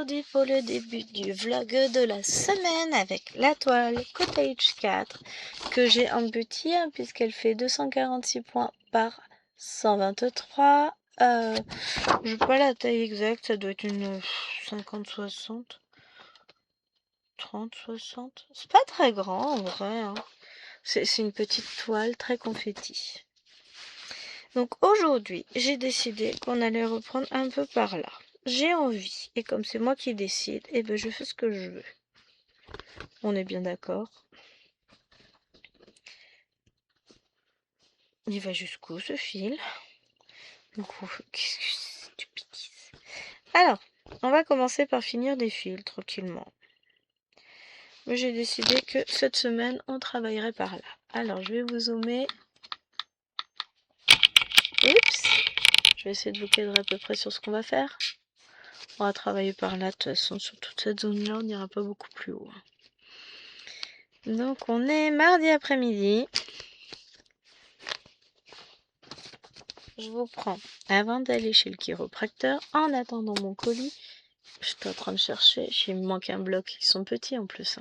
aujourd'hui pour le début du vlog de la semaine avec la toile Cottage 4 que j'ai en petit puisqu'elle fait 246 points par 123. Je sais pas la taille exacte, ça doit être une 50-60, 30-60. C'est pas très grand en vrai, hein. C'est une petite toile très confetti. Donc aujourd'hui, j'ai décidé qu'on allait reprendre un peu par là. J'ai envie, et comme c'est moi qui décide, et ben je fais ce que je veux. On est bien d'accord. Il va jusqu'où ce fil? Qu'est-ce que c'est stupidise. Alors, on va commencer par finir des fils tranquillement. Mais j'ai décidé que cette semaine, on travaillerait par là. Alors, je vais vous zoomer. Oups! Je vais essayer de vous cadrer à peu près sur ce qu'on va faire. On va travailler par là, de toute façon, sur toute cette zone-là, on n'ira pas beaucoup plus haut. Donc, on est mardi après-midi. Je vous prends avant d'aller chez le chiropracteur, en attendant mon colis. J'étais en train de chercher, il me manque un bloc, ils sont petits en plus.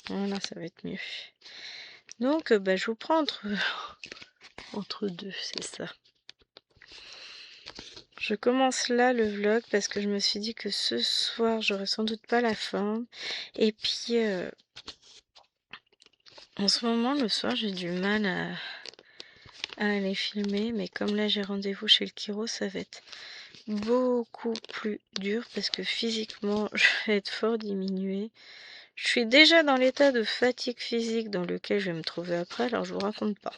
Voilà, ça va être mieux. Donc, je vous prends entre deux, c'est ça. Je commence là le vlog parce que je me suis dit que ce soir, j'aurais sans doute pas la forme. Et puis, en ce moment, le soir, j'ai du mal à aller filmer. Mais comme là, j'ai rendez-vous chez le chiro, ça va être beaucoup plus dur parce que physiquement, je vais être fort diminuée. Je suis déjà dans l'état de fatigue physique dans lequel je vais me trouver après, alors je vous raconte pas.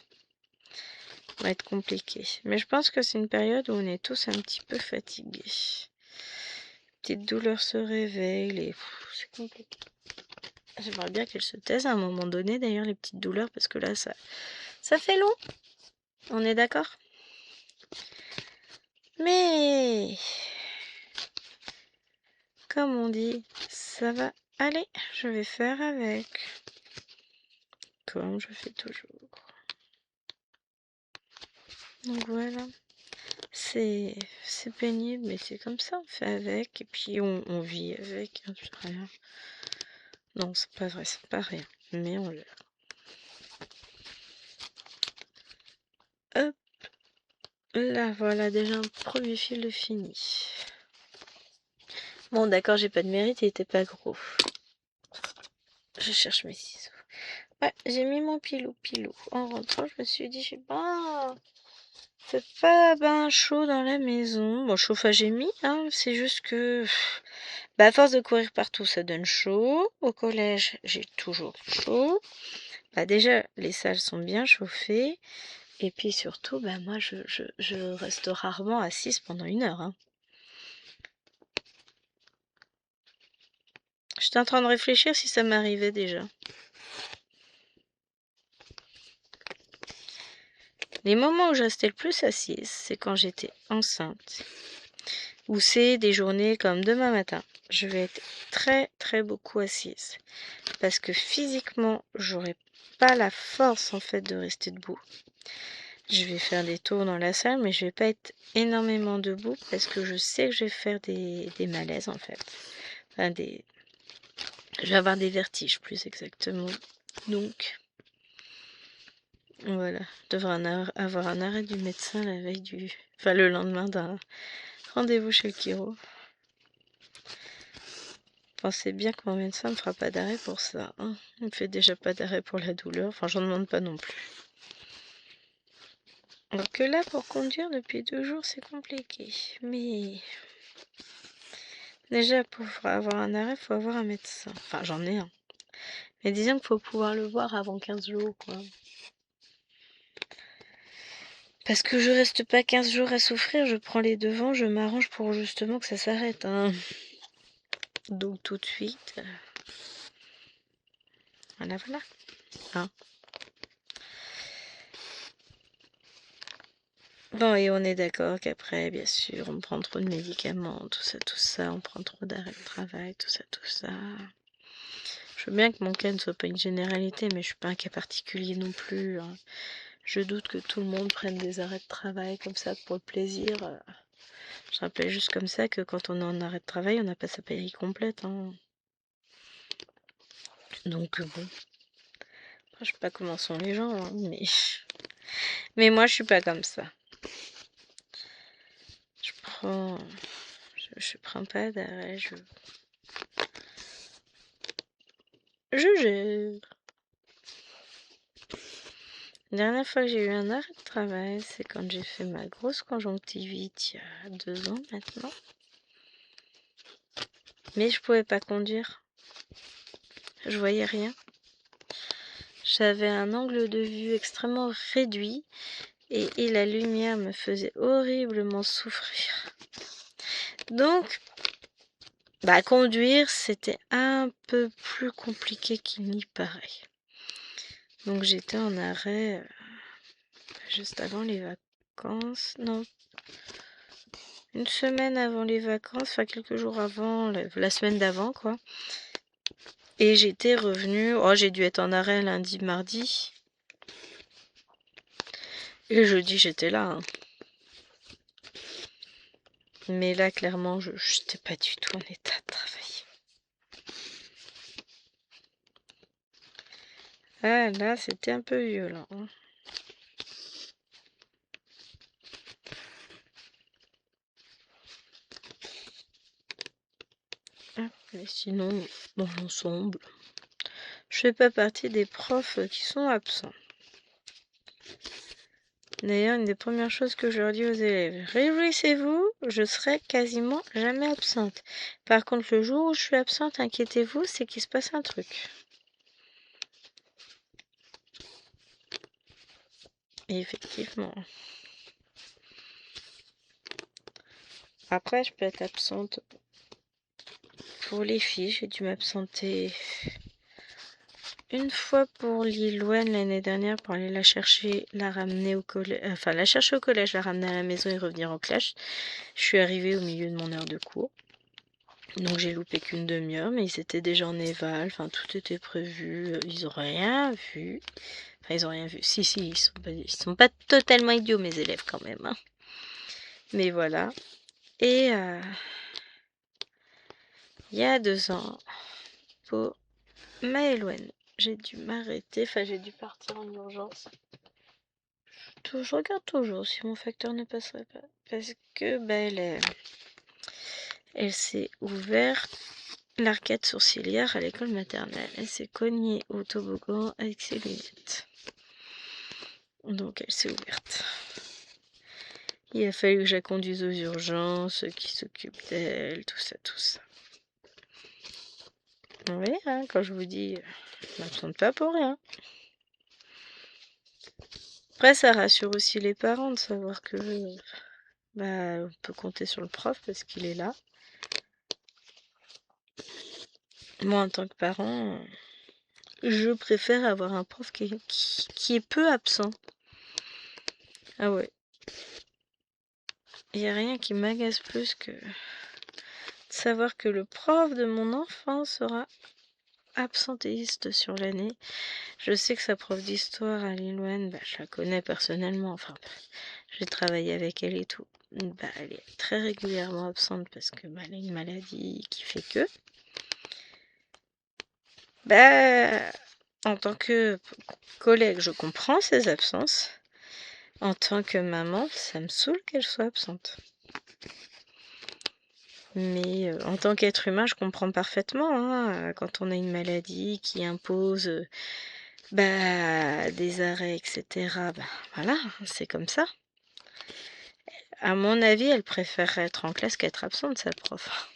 Ça va être compliqué. Mais je pense que c'est une période où on est tous un petit peu fatigués. Petite douleur se réveille et c'est compliqué. J'aimerais bien qu'elle se taise à un moment donné d'ailleurs les petites douleurs parce que là ça fait long. On est d'accord? Mais comme on dit, ça va aller. Je vais faire avec. Comme je fais toujours. Donc voilà. C'est pénible, mais c'est comme ça, on fait avec, et puis on vit avec, hein, rien. Non, c'est pas vrai, c'est pas rien, mais on gère. Hop, là, voilà, déjà un premier fil de fini. Bon, d'accord, j'ai pas de mérite, il était pas gros. Je cherche mes ciseaux. Ouais, j'ai mis mon pilou. En rentrant, je me suis dit, je sais pas... Fait pas ben chaud dans la maison. Bon, chauffage est mis, hein. C'est juste que... à force de courir partout, ça donne chaud. Au collège, j'ai toujours chaud. Déjà, les salles sont bien chauffées. Et puis surtout, moi, je reste rarement assise pendant 1 heure. Hein. J'étais en train de réfléchir si ça m'arrivait déjà. Les moments où je restais le plus assise, c'est quand j'étais enceinte. Ou c'est des journées comme demain matin. Je vais être très très beaucoup assise. Parce que physiquement, j'aurais pas la force en fait de rester debout. Je vais faire des tours dans la salle, mais je vais pas être énormément debout parce que je sais que je vais faire des malaises en fait. Enfin, je vais avoir des vertiges plus exactement. Donc, voilà. Je devrais avoir un arrêt du médecin la veille enfin, le lendemain d'un rendez-vous chez le chiro. Pensez bien que mon médecin ne fera pas d'arrêt pour ça. Hein. Il me fait déjà pas d'arrêt pour la douleur. Enfin, j'en demande pas non plus. Alors que là, pour conduire depuis 2 jours, c'est compliqué. Mais déjà, pour avoir un arrêt, il faut avoir un médecin. Enfin, j'en ai un. Mais disons qu'il faut pouvoir le voir avant 15 jours, quoi. Parce que je reste pas 15 jours à souffrir, je prends les devants, je m'arrange pour justement que ça s'arrête. Hein. Donc tout de suite... Voilà, voilà. Hein. Bon, et on est d'accord qu'après, bien sûr, on prend trop de médicaments, tout ça, on prend trop d'arrêts de travail, tout ça. Je veux bien que mon cas ne soit pas une généralité, mais je suis pas un cas particulier non plus. Hein. Je doute que tout le monde prenne des arrêts de travail comme ça pour le plaisir. Je rappelais juste comme ça que quand on est en arrêt de travail, on n'a pas sa paye complète, hein. Donc bon, je sais pas comment sont les gens, hein, mais moi je suis pas comme ça. Je prends, je prends pas d'arrêt, je gère. La dernière fois que j'ai eu un arrêt de travail, c'est quand j'ai fait ma grosse conjonctivite il y a 2 ans maintenant. Mais je pouvais pas conduire. Je voyais rien. J'avais un angle de vue extrêmement réduit et la lumière me faisait horriblement souffrir. Donc, conduire, c'était un peu plus compliqué qu'il n'y paraît. Donc j'étais en arrêt juste avant les vacances. Non, une semaine avant les vacances, enfin quelques jours avant, la semaine d'avant, quoi. Et j'étais revenue, j'ai dû être en arrêt lundi, mardi. Et jeudi, j'étais là, hein. Mais là, clairement, je n'étais pas du tout en état de travailler. Ah, là, c'était un peu violent, hein. Mais sinon, dans l'ensemble, je fais pas partie des profs qui sont absents. D'ailleurs, une des premières choses que je leur dis aux élèves, réjouissez-vous, je serai quasiment jamais absente. Par contre, le jour où je suis absente, inquiétez-vous, c'est qu'il se passe un truc. Et effectivement. Après, je peux être absente pour les filles. J'ai dû m'absenter une fois pour Lilouane l'année dernière pour aller la chercher, la ramener au collège, enfin la chercher au collège, la ramener à la maison et revenir en classe. Je suis arrivée au milieu de mon heure de cours. Donc j'ai loupé qu'une demi-heure, mais ils étaient déjà en éval, enfin tout était prévu, ils ont rien vu. Enfin ils ont rien vu, si ils sont pas totalement idiots mes élèves quand même, hein. Mais voilà. Et il y a 2 ans, pour Maëloine, j'ai dû m'arrêter, enfin j'ai dû partir en urgence. Je regarde toujours si mon facteur ne passerait pas, parce que elle s'est ouverte l'arcade sourcilière à l'école maternelle. Elle s'est cognée au toboggan avec ses lunettes. Donc elle s'est ouverte. Il a fallu que je la conduise aux urgences, qui s'occupe d'elle, tout ça, tout ça. Oui, hein, quand je vous dis, je m'absente pas pour rien. Après, ça rassure aussi les parents de savoir que on peut compter sur le prof parce qu'il est là. Moi, en tant que parent, je préfère avoir un prof qui est peu absent. Ah ouais. Il n'y a rien qui m'agace plus que de savoir que le prof de mon enfant sera absentéiste sur l'année. Je sais que sa prof d'histoire à Lilouane, je la connais personnellement, enfin, j'ai travaillé avec elle et tout. Elle est très régulièrement absente parce que elle a une maladie qui fait que. En tant que collègue, je comprends ses absences. En tant que maman, ça me saoule qu'elle soit absente. Mais en tant qu'être humain, je comprends parfaitement, hein, quand on a une maladie qui impose des arrêts, etc. Voilà, c'est comme ça. À mon avis, elle préférerait être en classe qu'être absente, sa prof.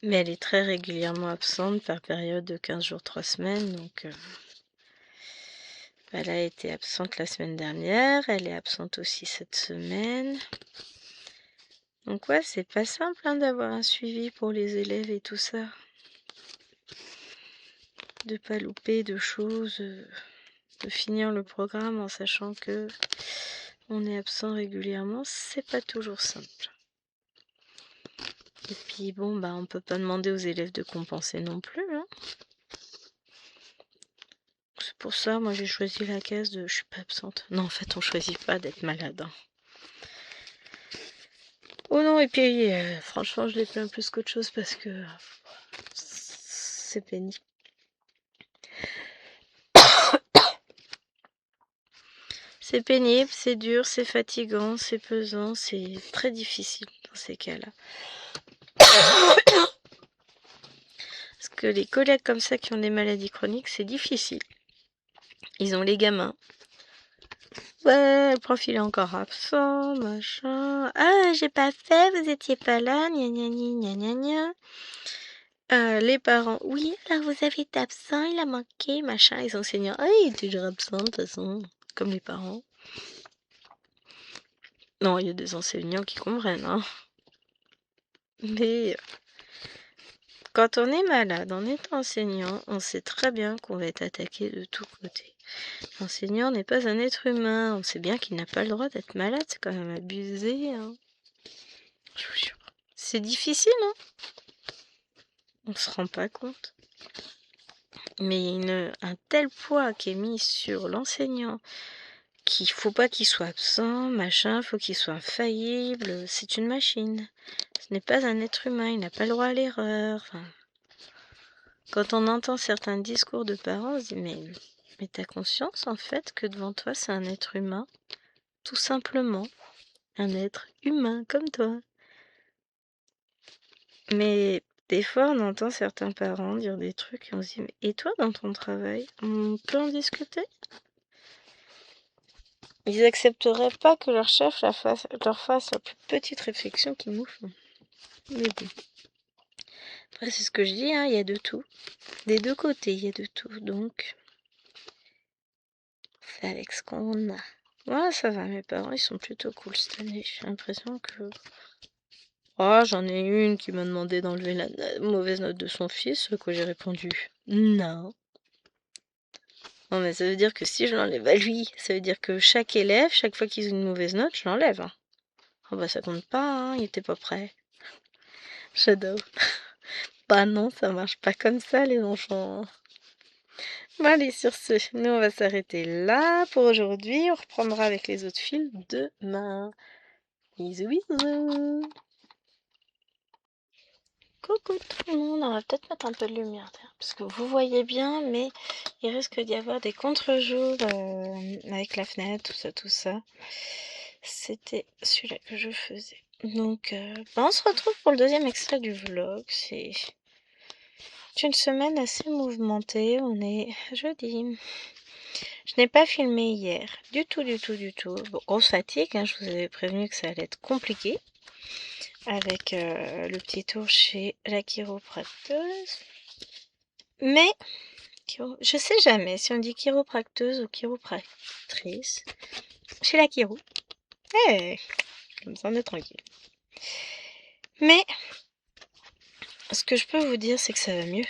Mais elle est très régulièrement absente par période de 15 jours, 3 semaines. Donc, elle a été absente la semaine dernière. Elle est absente aussi cette semaine. Donc ouais, c'est pas simple hein, d'avoir un suivi pour les élèves et tout ça. De pas louper de choses, de finir le programme en sachant que on est absent régulièrement, c'est pas toujours simple. Et puis bon, on peut pas demander aux élèves de compenser non plus, hein. C'est pour ça, moi j'ai choisi la case de je suis pas absente. Non, en fait, on choisit pas d'être malade, hein. Oh non, et puis franchement, je les plains plus qu'autre chose parce que c'est pénible. C'est pénible, c'est dur, c'est fatigant, c'est pesant, c'est très difficile dans ces cas-là. Parce que les collègues comme ça qui ont des maladies chroniques, c'est difficile. Ils ont les gamins. Ouais, le prof il est encore absent, machin. Ah, j'ai pas fait, vous étiez pas là, gna gna gna gna gna. Les parents, oui, alors vous avez été absent, il a manqué, machin. Les enseignants, ah, il est toujours absent de toute façon, comme les parents. Non, il y a des enseignants qui comprennent, hein. Mais quand on est malade, en étant enseignant, on sait très bien qu'on va être attaqué de tous côtés. L'enseignant n'est pas un être humain, on sait bien qu'il n'a pas le droit d'être malade, c'est quand même abusé, hein. Je vous jure. C'est difficile, hein. On se rend pas compte. Mais il y a un tel poids qui est mis sur l'enseignant, qu'il faut pas qu'il soit absent, machin, faut qu'il soit infaillible, c'est une machine. Ce n'est pas un être humain, il n'a pas le droit à l'erreur. Enfin, quand on entend certains discours de parents, on se dit mais t'as conscience en fait que devant toi c'est un être humain, tout simplement, un être humain comme toi. Mais des fois on entend certains parents dire des trucs et on se dit mais et toi dans ton travail, on peut en discuter? Ils accepteraient pas que leur chef leur fasse la plus petite réflexion qu'ils nous font. Mais bon. Après, c'est ce que je dis, hein, il y a de tout. Des deux côtés, il y a de tout. Donc, c'est avec ce qu'on a. Moi, ça va, mes parents, ils sont plutôt cool cette année. J'ai l'impression que... Oh, j'en ai une qui m'a demandé d'enlever la mauvaise note de son fils, à quoi j'ai répondu non. Non, mais ça veut dire que si je l'enlève à lui, ça veut dire que chaque élève, chaque fois qu'ils ont une mauvaise note, je l'enlève. Hein. Oh bah ça compte pas, hein, il était pas prêt. J'adore. Bah non, ça marche pas comme ça, les enfants. Bon, allez, sur ce, nous on va s'arrêter là pour aujourd'hui. On reprendra avec les autres fils demain. Bisous, bisous. Coucou tout le monde, on va peut-être mettre un peu de lumière, parce que vous voyez bien, mais il risque d'y avoir des contre-jours avec la fenêtre, tout ça. C'était celui-là que je faisais. Donc, on se retrouve pour le deuxième extrait du vlog. C'est une semaine assez mouvementée. On est jeudi. Je n'ai pas filmé hier. Du tout. Bon, grosse fatigue, hein, je vous avais prévenu que ça allait être compliqué. Avec le petit tour chez la chiropracteuse. Mais, je sais jamais si on dit chiropracteuse ou chiropractrice. Chez la chiro. Eh, comme ça on est tranquille. Mais, ce que je peux vous dire, c'est que ça va mieux.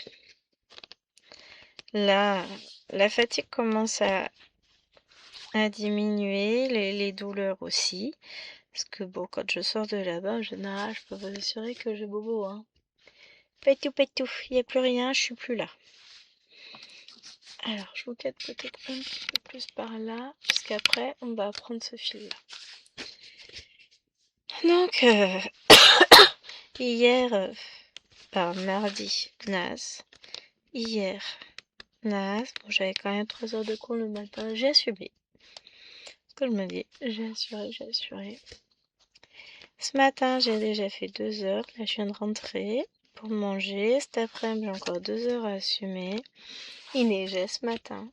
Là, la fatigue commence à diminuer, les douleurs aussi. Parce que bon, quand je sors de là-bas, en général, je peux vous assurer que j'ai bobo, hein. Pétou, il n'y a plus rien, je suis plus là. Alors, je vous cadre peut-être un petit peu plus par là, puisqu'après, on va prendre ce fil-là. Donc, hier, mardi, naze. Hier, naze. Bon, j'avais quand même 3 heures de cours le matin, j'ai assumé. Ce que je me dis, j'ai assuré. Ce matin, j'ai déjà fait 2 heures. Là, je viens de rentrer pour manger. Cet après-midi, j'ai encore 2 heures à assumer. Il neigeait ce matin.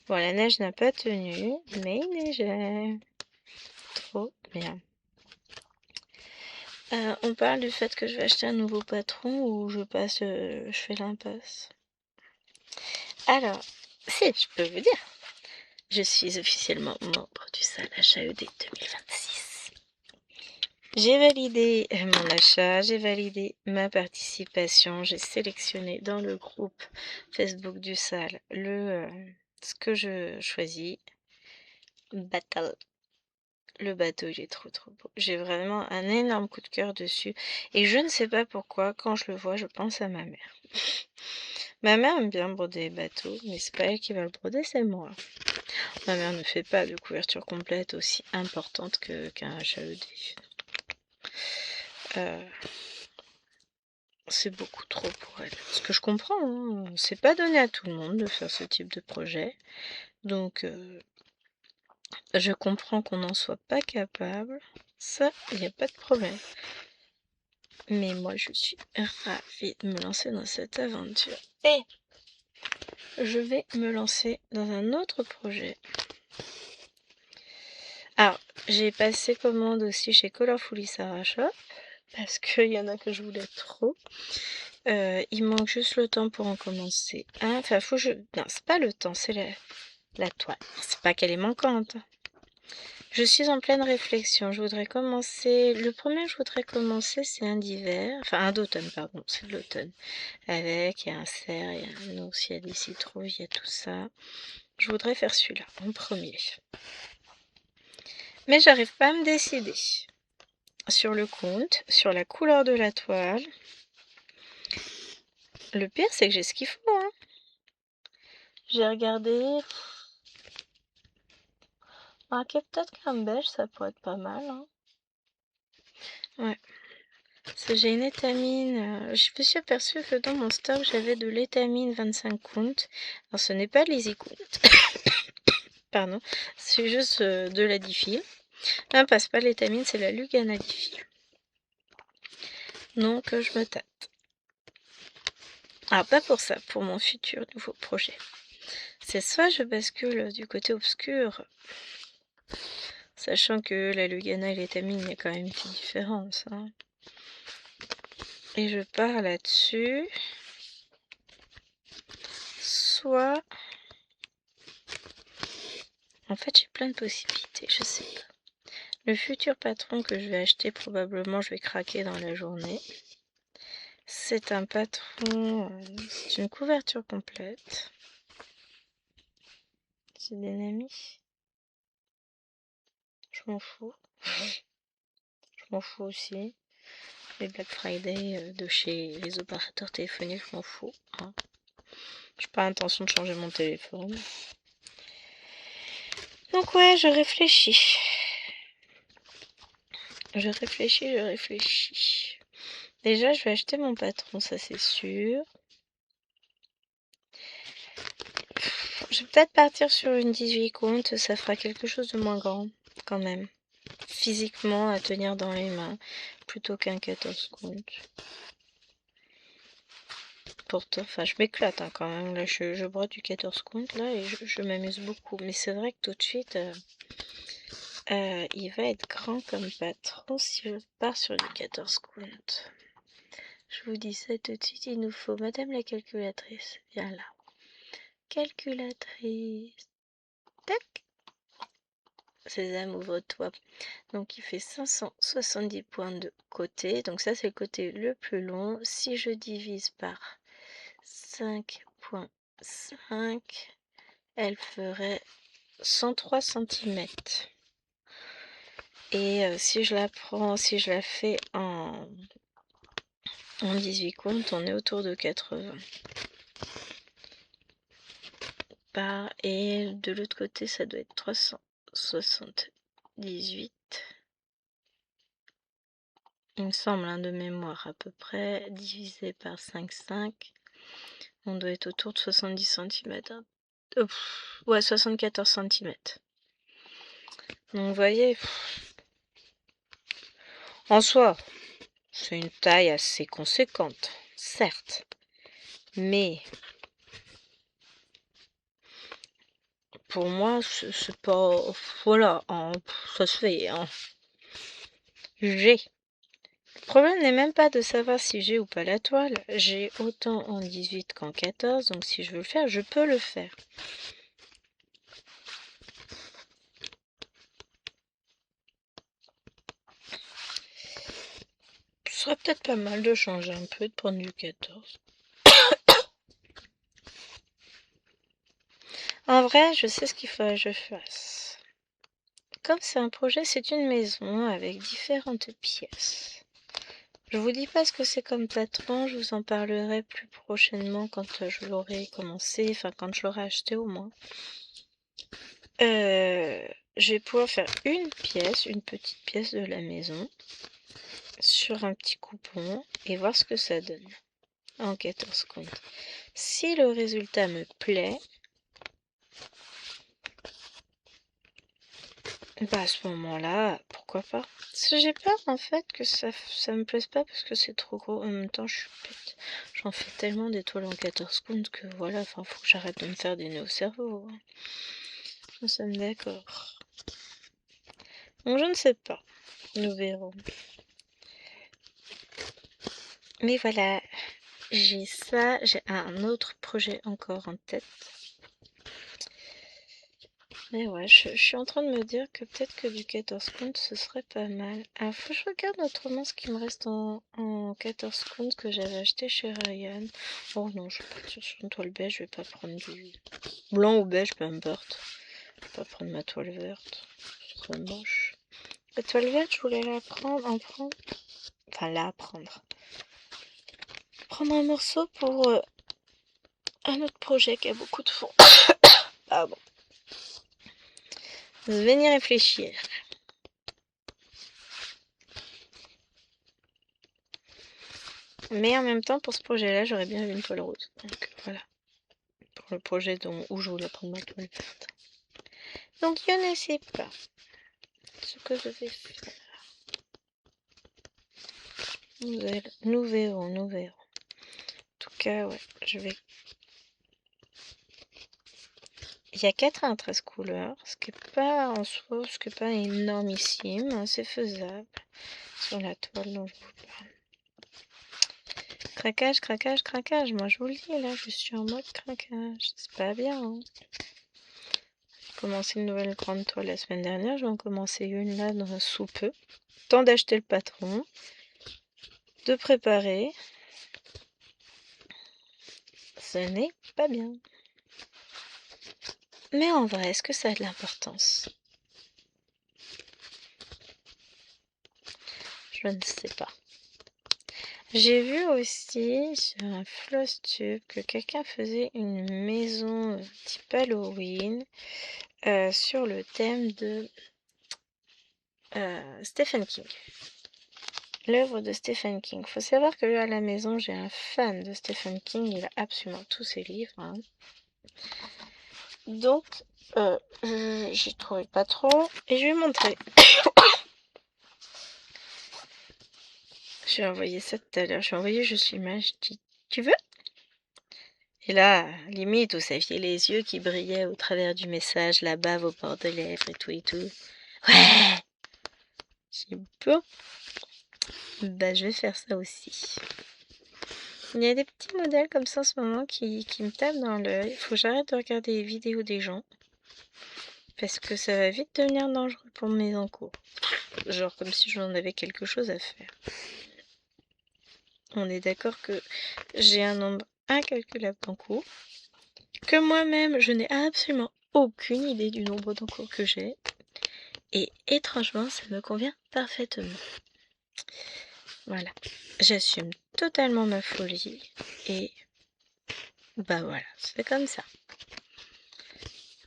Bon, la neige n'a pas tenu, mais il neigeait. Trop bien. On parle du fait que je vais acheter un nouveau patron ou je fais l'impasse. Alors, si, je peux vous dire, je suis officiellement membre du SAL HAED 2026. J'ai validé mon achat, j'ai validé ma participation, j'ai sélectionné dans le groupe Facebook du SAL ce que je choisis. Battle. Le bateau, il est trop beau. J'ai vraiment un énorme coup de cœur dessus. Et je ne sais pas pourquoi, quand je le vois, je pense à ma mère. Ma mère aime bien broder les bateaux, mais c'est pas elle qui va le broder, c'est moi. Ma mère ne fait pas de couverture complète aussi importante qu'un HAED. C'est beaucoup trop pour elle. Ce que je comprends, hein, c'est pas donné à tout le monde de faire ce type de projet. Donc, je comprends qu'on n'en soit pas capable. Ça, il n'y a pas de problème. Mais moi, je suis ravie de me lancer dans cette aventure. Et je vais me lancer dans un autre projet. Alors, j'ai passé commande aussi chez Colorfully Sarah Shop. Parce qu'il y en a que je voulais trop. Il manque juste le temps pour en commencer un. Enfin, faut que je... Non, c'est pas le temps, c'est la toile. C'est pas qu'elle est manquante. Je suis en pleine réflexion. Je voudrais commencer... Le premier que je voudrais commencer, c'est un d'hiver. Enfin, un d'automne, pardon. C'est de l'automne. Avec, il y a un cerf, il y a un ours, il y a des citrouilles, il y a tout ça. Je voudrais faire celui-là, en premier. Mais j'arrive pas à me décider. Sur le compte, sur la couleur de la toile. Le pire, c'est que j'ai ce qu'il faut, hein. J'ai regardé... Ok, peut-être qu'un beige, ça pourrait être pas mal, hein. Ouais. J'ai une étamine. Je me suis aperçue que dans mon stock, j'avais de l'étamine 25 count. Alors, ce n'est pas l'Easy count. Pardon. C'est juste de la difil. Non, pas, c'est pas l'étamine, c'est la Lugana difil. Donc, je me tâte. Alors, pas pour ça, pour mon futur nouveau projet. C'est soit je bascule du côté obscur, sachant que la Lugana et l'étamine, il y a quand même une petite différence, hein. Et je pars là-dessus. Soit... En fait, j'ai plein de possibilités, je sais pas. Le futur patron que je vais acheter, probablement, je vais craquer dans la journée. C'est un patron... c'est une couverture complète. C'est des amis. Je m'en fous. Je m'en fous aussi. Les Black Friday de chez les opérateurs téléphoniques, je m'en fous, hein. J'ai pas l'intention de changer mon téléphone. Donc ouais, je réfléchis. Je réfléchis. Déjà, je vais acheter mon patron, ça c'est sûr. Je vais peut-être partir sur une 18 comptes, ça fera quelque chose de moins grand, quand même. Physiquement, à tenir dans les mains, plutôt qu'un 14 comptes. Pourtant, enfin, je m'éclate hein, quand même. Là, je broie du 14 comptes, là, et je m'amuse beaucoup. Mais c'est vrai que tout de suite, il va être grand comme patron si je pars sur du 14 comptes. Je vous dis ça tout de suite, il nous faut Madame la calculatrice. Viens là. Calculatrice. Tac. Sésame, ouvre-toi. Donc il fait 570 points de côté. Donc ça c'est le côté le plus long. Si je divise par 5,5, elle ferait 103 cm. Et si je la fais en 18 comptes, on est autour de 80. Et de l'autre côté, ça doit être 378. Il me semble, hein, de mémoire à peu près, divisé par 5,5. On doit être autour de 70 cm. Ouais, 74 cm. Donc vous voyez, en soi, c'est une taille assez conséquente, certes. Mais pour moi, c'est pas... Voilà, hein, ça se fait. Hein. J'ai. Le problème n'est même pas de savoir si j'ai ou pas la toile. J'ai autant en 18 qu'en 14, donc si je veux le faire, je peux le faire. Ce serait peut-être pas mal de changer un peu, de prendre du 14. En vrai, je sais ce qu'il faut que je fasse. Comme c'est un projet, c'est une maison avec différentes pièces. Je vous dis pas ce que c'est comme patron, je vous en parlerai plus prochainement quand je l'aurai commencé, enfin quand je l'aurai acheté au moins. Je vais pouvoir faire une petite pièce de la maison. sur un petit coupon et voir ce que ça donne en 14 comptes. Si le résultat me plaît, bah à ce moment-là, pourquoi pas. Parce que j'ai peur en fait que ça me plaise pas parce que c'est trop gros. En même temps, je suis bête. J'en fais tellement d'étoiles en 14 comptes que voilà, enfin, faut que j'arrête de me faire des nœuds au cerveau. Nous sommes d'accord. Donc je ne sais pas. Nous verrons. Mais voilà, j'ai ça, j'ai un autre projet encore en tête. Mais ouais, je suis en train de me dire que peut-être que du 14 comptes, ce serait pas mal. Alors, faut que je regarde autrement ce qui me reste en 14 comptes que j'avais acheté chez Ryan. Oh non, je vais partir sur une toile beige, je vais pas prendre du blanc ou beige, peu importe. Je vais pas prendre ma toile verte, ce serait moche. La toile verte, je voulais la prendre, enfin la prendre. Prendre un morceau pour un autre projet qui a beaucoup de fond. Pardon. Je vais venir réfléchir. Mais en même temps, pour ce projet-là, j'aurais bien eu une toile rose. Donc voilà. Pour le projet où je voulais prendre ma toile verte. Donc je ne sais pas ce que je vais faire. Nous verrons, nous verrons. En tout cas, ouais, je vais... Il y a 93 couleurs, ce qui n'est pas en soi, ce qui n'est pas énormissime, hein, c'est faisable sur la toile dont je vous parle. Craquage, craquage, craquage, moi je vous le dis là, je suis en mode craquage, c'est pas bien. Hein. J'ai commencé une nouvelle grande toile la semaine dernière, je vais en commencer une là sous peu. Temps d'acheter le patron, de préparer. Ce n'est pas bien. Mais en vrai, est-ce que ça a de l'importance? Je ne sais pas. J'ai vu aussi sur un Flosstube que quelqu'un faisait une maison type Halloween sur le thème de Stephen King. L'œuvre de Stephen King. Faut savoir que à la maison, j'ai un fan de Stephen King. Il a absolument tous ses livres. Hein. Donc, j'y trouvais pas trop. Et je vais montrer. J'ai envoyé ça tout à l'heure. J'ai envoyé juste l'image. Je dis, tu veux? Et là, limite, vous saviez les yeux qui brillaient au travers du message, la bave au bord de lèvres et tout et tout. Ouais! J'ai bon. Bah, je vais faire ça aussi. Il y a des petits modèles comme ça en ce moment qui me tapent dans l'œil. Faut que j'arrête de regarder les vidéos des gens. Parce que ça va vite devenir dangereux pour mes encours. Genre comme si j'en avais quelque chose à faire. On est d'accord que j'ai un nombre incalculable d'encours. Que moi-même, je n'ai absolument aucune idée du nombre d'encours que j'ai. Et étrangement, ça me convient parfaitement. Voilà. J'assume totalement ma folie. Et bah voilà, c'est comme ça.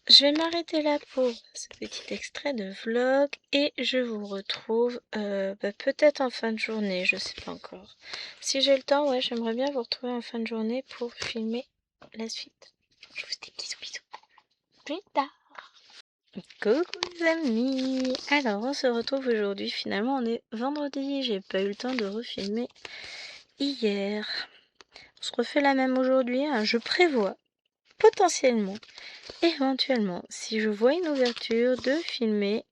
Je vais m'arrêter là pour ce petit extrait de vlog et je vous retrouve peut-être en fin de journée, je sais pas encore. Si j'ai le temps, ouais, j'aimerais bien vous retrouver en fin de journée pour filmer la suite. Je vous dis bisous bisous. Plus tard. Coucou les amis. Alors on se retrouve aujourd'hui, finalement on est vendredi, j'ai pas eu le temps de refilmer hier. On se refait la même aujourd'hui, hein. Je prévois potentiellement, éventuellement, si je vois une ouverture, de filmer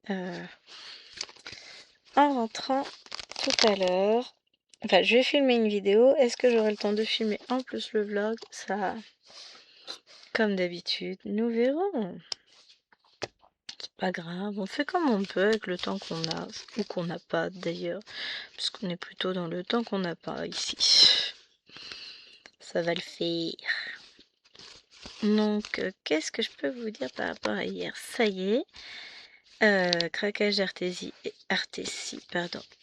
en rentrant tout à l'heure. Enfin, je vais filmer une vidéo. Est-ce que j'aurai le temps de filmer en plus le vlog? Ça, comme d'habitude, nous verrons. C'est pas grave, on fait comme on peut avec le temps qu'on a, ou qu'on n'a pas d'ailleurs, puisqu'on est plutôt dans le temps qu'on n'a pas ici. Ça va le faire. Donc, qu'est-ce que je peux vous dire par rapport à hier? Ça y est, craquage d'artésie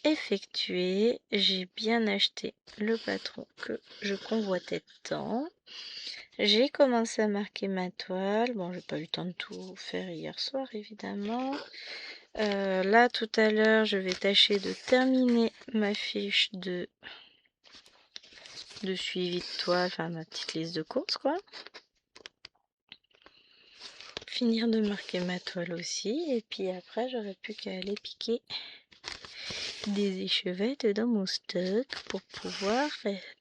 effectué. J'ai bien acheté le patron que je convoitais tant. J'ai commencé à marquer ma toile. Bon, j'ai pas eu le temps de tout faire hier soir, évidemment. Là, tout à l'heure, je vais tâcher de terminer ma fiche de suivi de toile, enfin ma petite liste de courses, quoi. Finir de marquer ma toile aussi, et puis après, j'aurai plus qu'à aller piquer des échevettes dans mon stock pour pouvoir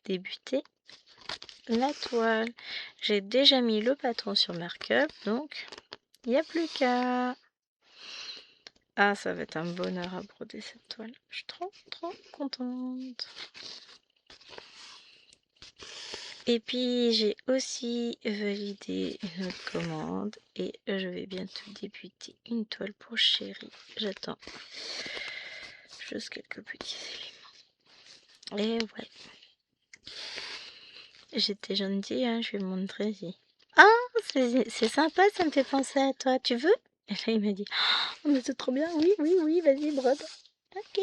débuter la toile. J'ai déjà mis le patron sur markup, donc il n'y a plus qu'à... Ah, ça va être un bonheur à broder cette toile. Je suis trop contente. Et puis j'ai aussi validé une autre commande et je vais bientôt débuter une toile pour Chérie. J'attends juste quelques petits éléments. Et ouais. J'étais gentille, hein, je vais montrer ici. Ah, c'est sympa, ça me fait penser à toi. Tu veux? Et là il m'a dit, oh, mais c'est trop bien, oui, vas-y, brode. Ok.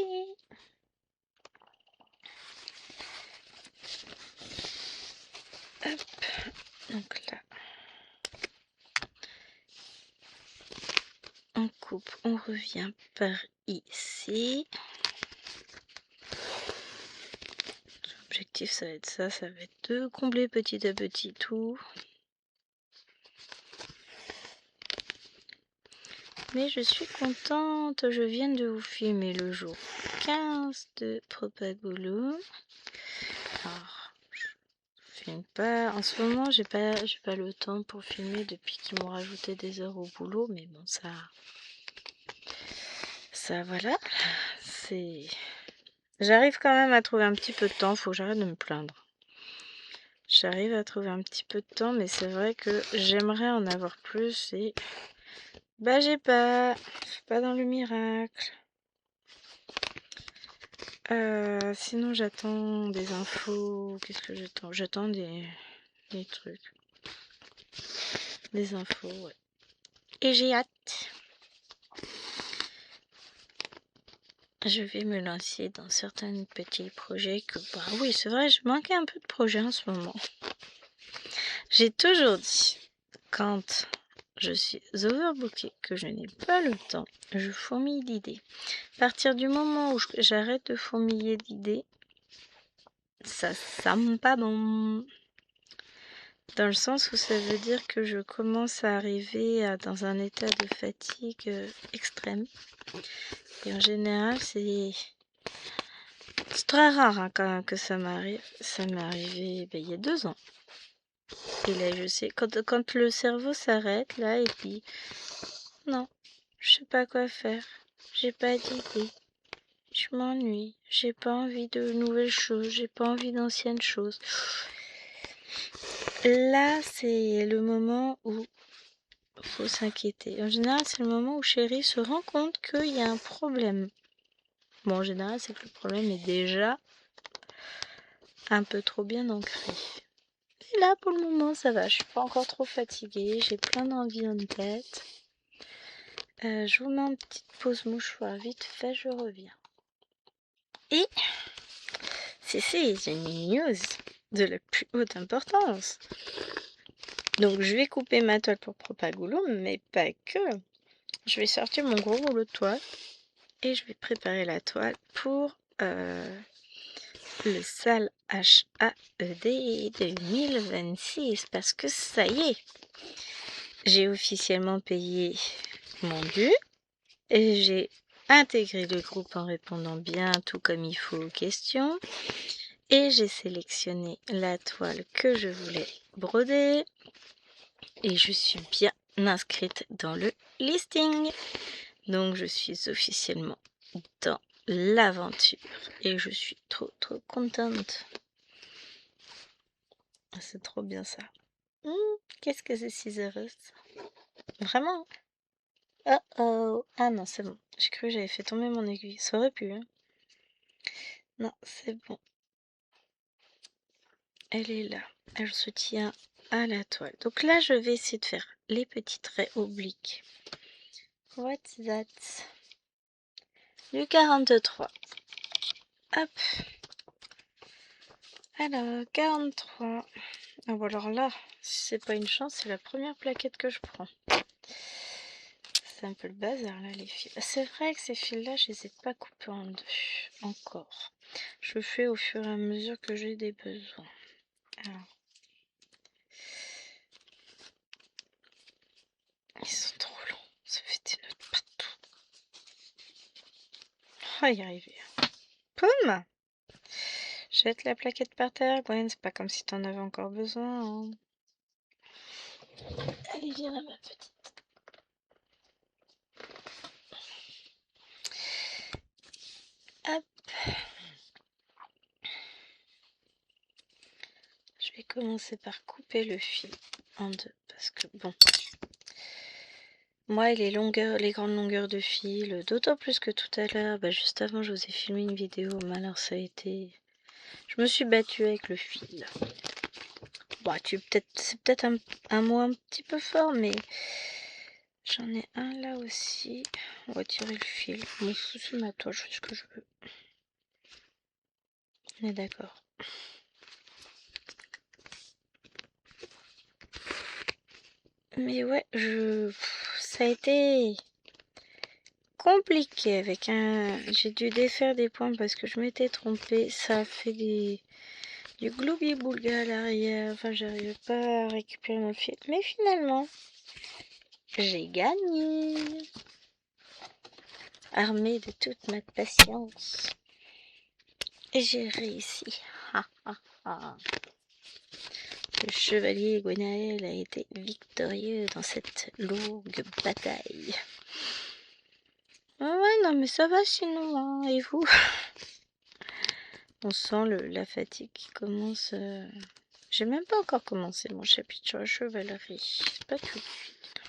Hop, donc là, on coupe, on revient par ici. L'objectif, ça va être ça, va être de combler petit à petit tout. Mais je suis contente, je viens de vous filmer le jour 15 de Propagolo. Alors, je filme pas, en ce moment j'ai pas le temps pour filmer depuis qu'ils m'ont rajouté des heures au boulot, mais bon ça voilà, c'est... J'arrive quand même à trouver un petit peu de temps, faut que j'arrête de me plaindre. J'arrive à trouver un petit peu de temps, mais c'est vrai que j'aimerais en avoir plus et... Bah j'ai pas... C'est pas dans le miracle. Sinon j'attends des infos. Qu'est-ce que j'attends? J'attends des trucs. Des infos, ouais. Et j'ai hâte. Je vais me lancer dans certains petits projets que... Bah oui, c'est vrai, je manquais un peu de projets en ce moment. J'ai toujours dit, quand je suis overbookée, que je n'ai pas le temps, je fourmille d'idées. À partir du moment où j'arrête de fourmiller d'idées, ça sent pas bon. Dans le sens où ça veut dire que je commence à arriver dans un état de fatigue extrême. Et en général, c'est très rare hein, quand même que ça m'arrive. Ça m'est arrivé il y a 2 ans. Et là, je sais, quand le cerveau s'arrête, là, et puis, non, je sais pas quoi faire. J'ai pas d'idée. Je m'ennuie. J'ai pas envie de nouvelles choses. J'ai pas envie d'anciennes choses. Là, c'est le moment où faut s'inquiéter. En général, c'est le moment où Chérie se rend compte qu'il y a un problème. Bon, en général, c'est que le problème est déjà un peu trop bien ancré. Et là, pour le moment, ça va. Je suis pas encore trop fatiguée. J'ai plein d'envies en tête. Je vous mets une petite pause mouchoir vite fait, je reviens. Et c'est une news de la plus haute importance. Donc, je vais couper ma toile pour Propagolo, mais pas que. Je vais sortir mon gros rouleau de toile et je vais préparer la toile pour le SAL HAED 2026 parce que ça y est, j'ai officiellement payé mon dû et j'ai intégré le groupe en répondant bien tout comme il faut aux questions et j'ai sélectionné la toile que je voulais broder et je suis bien inscrite dans le listing. Donc je suis officiellement dans l'aventure et je suis trop contente. C'est trop bien ça. Qu'est-ce que c'est si heureux ça. Vraiment. Oh oh. Ah non, c'est bon. J'ai cru que j'avais fait tomber mon aiguille. Ça aurait pu. Hein. Non, c'est bon. Elle est là. Elle se tient à la toile. Donc là, je vais essayer de faire les petits traits obliques. What's that? Du 43. Hop. Alors, 43. Ah bon, alors là, si c'est pas une chance, c'est la première plaquette que je prends. c'est un peu le bazar là les fils. C'est vrai que ces fils là je les ai pas coupés en deux encore. Je fais au fur et à mesure que j'ai des besoins. Alors. Ils sont trop longs, ça fait des nœuds partout. Oh, y arriver. Pomme! Jette la plaquette par terre, Gwen, c'est pas comme si t'en avais encore besoin. Hein. Allez, viens là, ma petite. Hop. Je vais commencer par couper le fil en deux, parce que bon... Moi, les grandes longueurs de fil, d'autant plus que tout à l'heure, juste avant, je vous ai filmé une vidéo, mais alors ça a été... Je me suis battue avec le fil. Bon, c'est peut-être un mot un petit peu fort, mais j'en ai un là aussi. On va tirer le fil. Mon souci, ma toi, je fais ce que je veux. On est d'accord. Mais ouais, ça a été compliqué avec un... J'ai dû défaire des points parce que je m'étais trompée. Ça a fait du gloubi-boulga à l'arrière. Enfin, j'arrivais pas à récupérer mon fil. Mais finalement, j'ai gagné. Armée de toute ma patience. Et j'ai réussi. Ha, ha, ha. Le chevalier Gwenaël a été victorieux dans cette longue bataille. Ouais, non, mais ça va sinon, hein. Et vous? On sent la fatigue qui commence. J'ai même pas encore commencé mon chapitre sur la chevalerie. C'est pas tout de suite.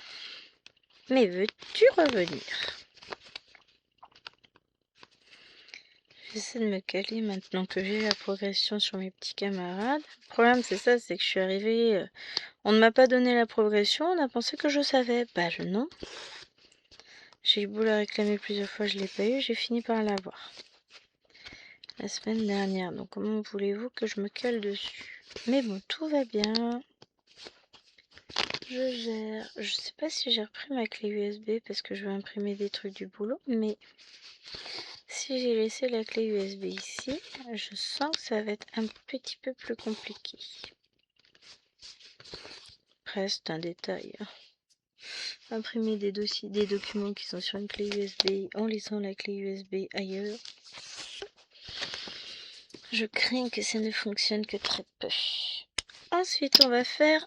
Mais veux-tu revenir? J'essaie de me caler maintenant que j'ai la progression sur mes petits camarades. Le problème, c'est ça, c'est que je suis arrivée... on ne m'a pas donné la progression, on a pensé que je savais. Non. J'ai eu beau la réclamer plusieurs fois, je l'ai pas eu, j'ai fini par l'avoir. La semaine dernière, donc comment voulez-vous que je me cale dessus? Mais bon, tout va bien. Je gère. Je sais pas si j'ai repris ma clé USB parce que je vais imprimer des trucs du boulot, mais si j'ai laissé la clé USB ici, je sens que ça va être un petit peu plus compliqué. Après, c'est un détail. Imprimer des dossiers, des documents qui sont sur une clé USB en laissant la clé USB ailleurs. Je crains que ça ne fonctionne que très peu. Ensuite, on va faire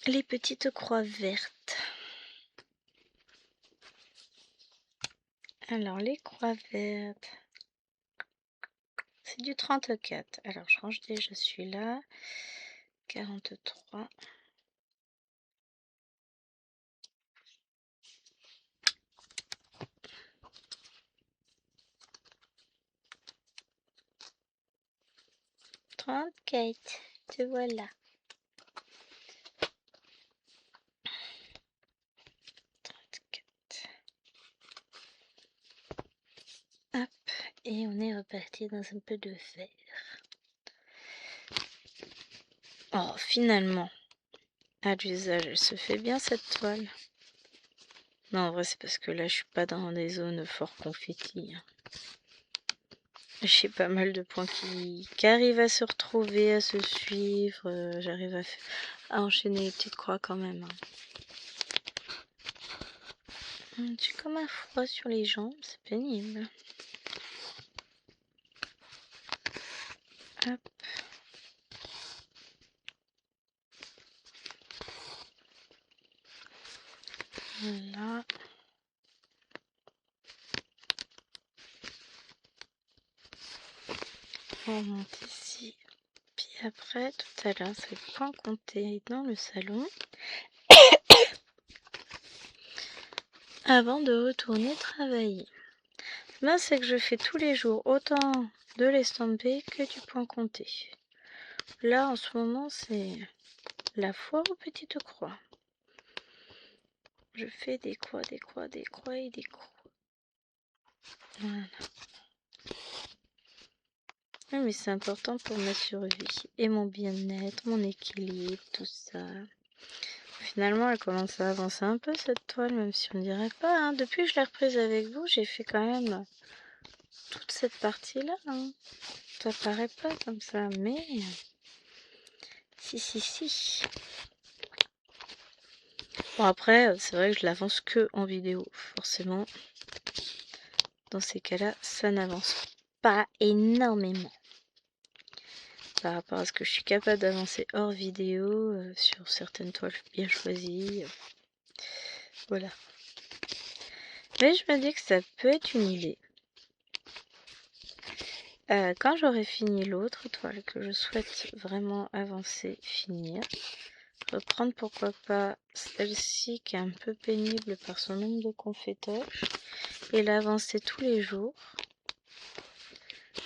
les petites croix vertes. Alors, les croix vertes, c'est du 34. Alors, je range déjà celui-là. 43. Kate, te voilà. 34. Hop, et on est reparti dans un peu de vert. Oh, finalement, à l'usage, elle se fait bien cette toile. Non, en vrai, c'est parce que là, je suis pas dans des zones fort confetti. J'ai pas mal de points qui arrivent à se retrouver, à se suivre. J'arrive à enchaîner les petites croix quand même. J'ai comme un froid sur les jambes, c'est pénible. Hop. Voilà. On remonte ici. Puis après, tout à l'heure, c'est le point compté dans le salon. Avant de retourner travailler. C'est que je fais tous les jours autant de l'estamper que du point compté. Là, en ce moment, c'est la foire aux petites croix. Je fais des croix, des croix, des croix et des croix. Voilà. Oui, mais c'est important pour ma survie et mon bien-être, mon équilibre, tout ça. finalement, elle commence à avancer un peu cette toile, même si on dirait pas. Hein. Depuis que je l'ai reprise avec vous, j'ai fait quand même toute cette partie-là. Hein. Ça paraît pas comme ça, mais si. Bon après, c'est vrai que je l'avance que en vidéo, forcément. Dans ces cas-là, ça n'avance pas énormément par rapport à ce que je suis capable d'avancer hors vidéo sur certaines toiles bien choisies. Voilà. Mais je me dis que ça peut être une idée. Quand j'aurai fini l'autre toile que je souhaite vraiment avancer, finir, reprendre pourquoi pas celle-ci qui est un peu pénible par son nombre de confétoches et l'avancer tous les jours.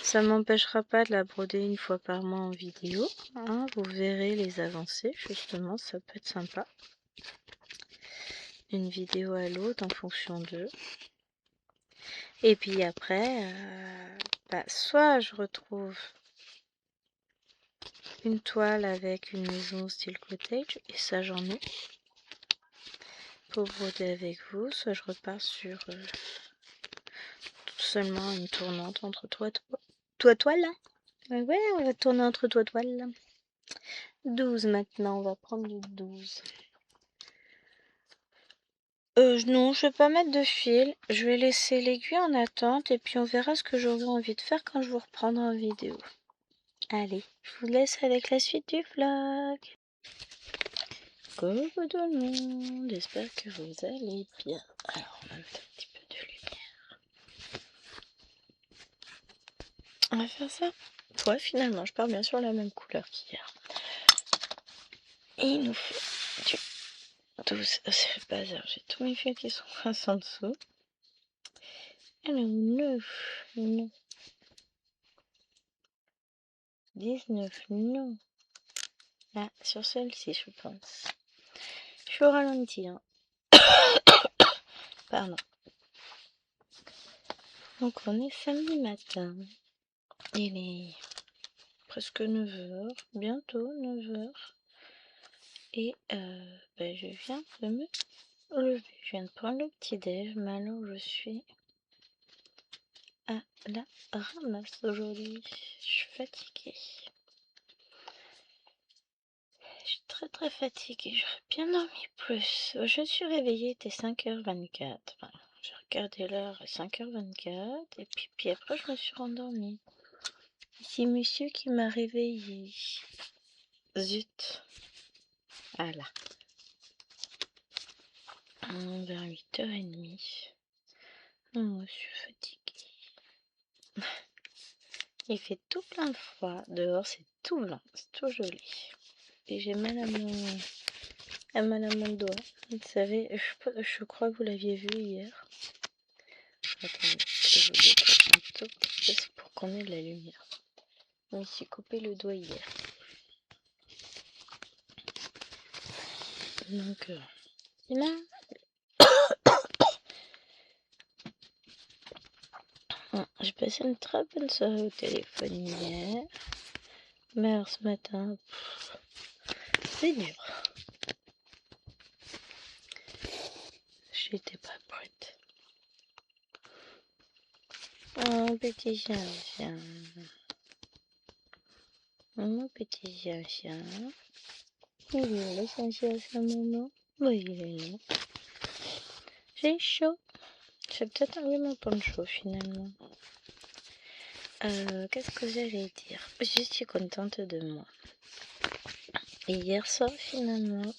Ça m'empêchera pas de la broder une fois par mois en vidéo. Hein, vous verrez les avancées, justement, ça peut être sympa. Une vidéo à l'autre en fonction d'eux. Et puis après, soit je retrouve une toile avec une maison style cottage, et ça j'en ai, pour broder avec vous, soit je repars sur seulement une tournante entre toiles. Ouais, on va tourner entre toiles. 12 maintenant, on va prendre du 12. Non, je vais pas mettre de fil. Je vais laisser l'aiguille en attente et puis on verra ce que j'aurai envie de faire quand je vous reprendrai en vidéo. Allez, je vous laisse avec la suite du vlog. Coucou tout le monde, j'espère que vous allez bien. Alors, on va mettre un petit peu de lumière. On va faire ça. Ouais, finalement, je pars bien sur la même couleur qu'hier. Il nous faut du 12. C'est le bazar, j'ai tous mes fils qui sont face en dessous. Alors, 9, non. 19, non. Ah, sur celle-ci, je pense. Je suis au ralenti, hein. Pardon. Donc, on est samedi matin. Il est presque 9h, bientôt 9h. Et je viens de me lever. Je viens de prendre le petit-déj. Mais alors, je suis à la ramasse aujourd'hui. Je suis fatiguée. Je suis très fatiguée. J'aurais bien dormi plus. Je suis réveillée, il était 5h24. Enfin, j'ai regardé l'heure à 5h24. Et puis après, je me suis rendormie. C'est monsieur qui m'a réveillée. Zut. Voilà. Vers 8h30. Moi, je suis fatiguée. Il fait tout plein de froid. Dehors, c'est tout blanc. C'est tout joli. Et j'ai mal à mon doigt. Vous savez, je crois que vous l'aviez vu hier. Attendez, je vous décolle un tout petit peu pour qu'on ait de la lumière. Je me suis coupé le doigt hier. Donc, là. J'ai passé une très bonne soirée au téléphone hier. Mais alors ce matin, c'est dur. J'étais pas prête. Oh, petit chien. Mon petit chien. Il est là, chien, à maman. Oui, il est là. J'ai chaud. J'ai peut-être enlevé mon poncho finalement. Qu'est-ce que j'allais dire? Je suis contente de moi. Et hier soir, finalement,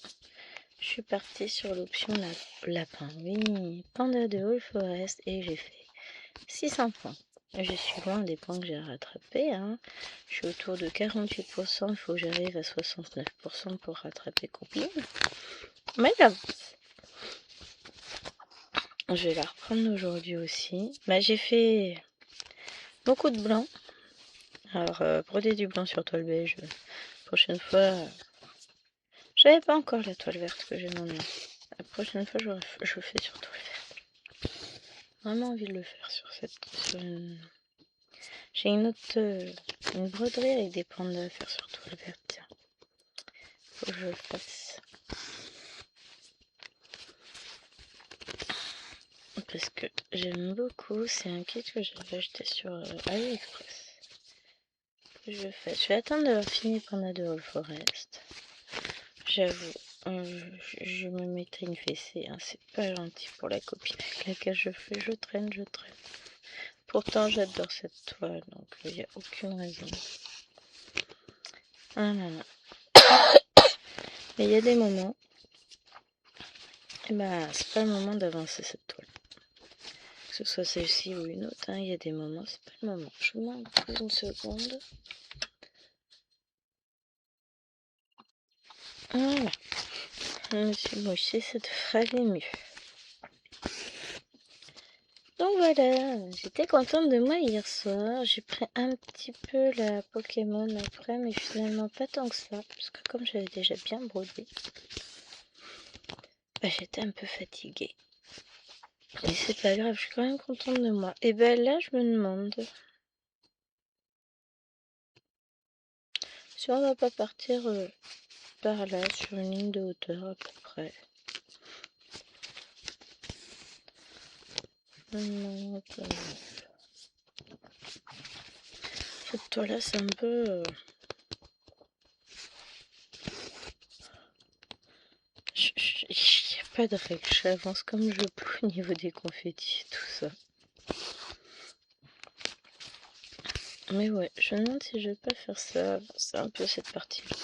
je suis partie sur l'option lapin. Oui, panda de All Forest et j'ai fait 600 points. Je suis loin des points que j'ai rattrapés. Hein. Je suis autour de 48%. Il faut que j'arrive à 69% pour rattraper Coupling. Mais j'avance. Je vais la reprendre aujourd'hui aussi. J'ai fait beaucoup de blanc. Alors, broder du blanc sur toile beige. Prochaine fois, j'avais pas encore la toile verte que j'ai maintenant. La prochaine fois, je le fais sur toile verte. Vraiment envie de le faire sur une... J'ai une broderie avec des pandas à faire sur toile verte. Tiens, faut que je le fasse. parce que j'aime beaucoup. C'est un kit que j'avais acheté sur AliExpress. Je vais attendre d'avoir fini Panda de All Forest. J'avoue, je me mettrai une fessée, hein, c'est pas gentil pour la copine avec laquelle je fais, je traîne. Pourtant j'adore cette toile, donc il n'y a aucune raison. Ah là là. Mais il y a des moments, et bah c'est pas le moment d'avancer cette toile. Que ce soit celle-ci ou une autre, hein, il y a des moments, c'est pas le moment. Je vous demande une seconde. Voilà. Je me suis mouchée, ça devrait aller mieux. Donc voilà, j'étais contente de moi hier soir. J'ai pris un petit peu la Pokémon après, mais finalement pas tant que ça, parce que comme j'avais déjà bien brodé, bah, j'étais un peu fatiguée. Mais c'est pas grave, je suis quand même contente de moi. Et ben là, je me demande si on va pas partir par là, sur une ligne de hauteur à peu près. Cette toile là, c'est un peu... Il n'y a pas de règle, j'avance comme je peux au niveau des confettis et tout ça. Mais ouais, je me demande si je vais pas faire ça. C'est un peu cette partie-là.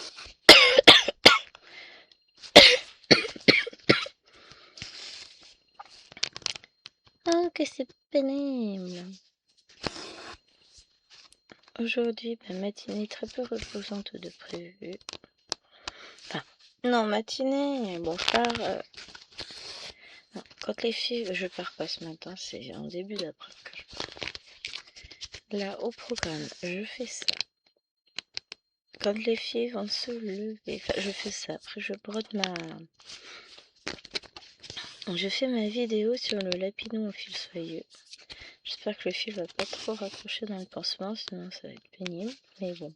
Oh, que c'est pénible. Aujourd'hui, matinée très peu reposante de prévu. Enfin, non, matinée, bon, je pars... non, quand les filles... Je pars pas ce matin, c'est en début d'après que je pars. Là, au programme, je fais ça. Quand les filles vont se lever... Enfin, je fais ça. Après, je brode ma... Je fais ma vidéo sur le lapinou au fil soyeux. J'espère que le fil va pas trop raccrocher dans le pansement, sinon ça va être pénible. Mais bon, de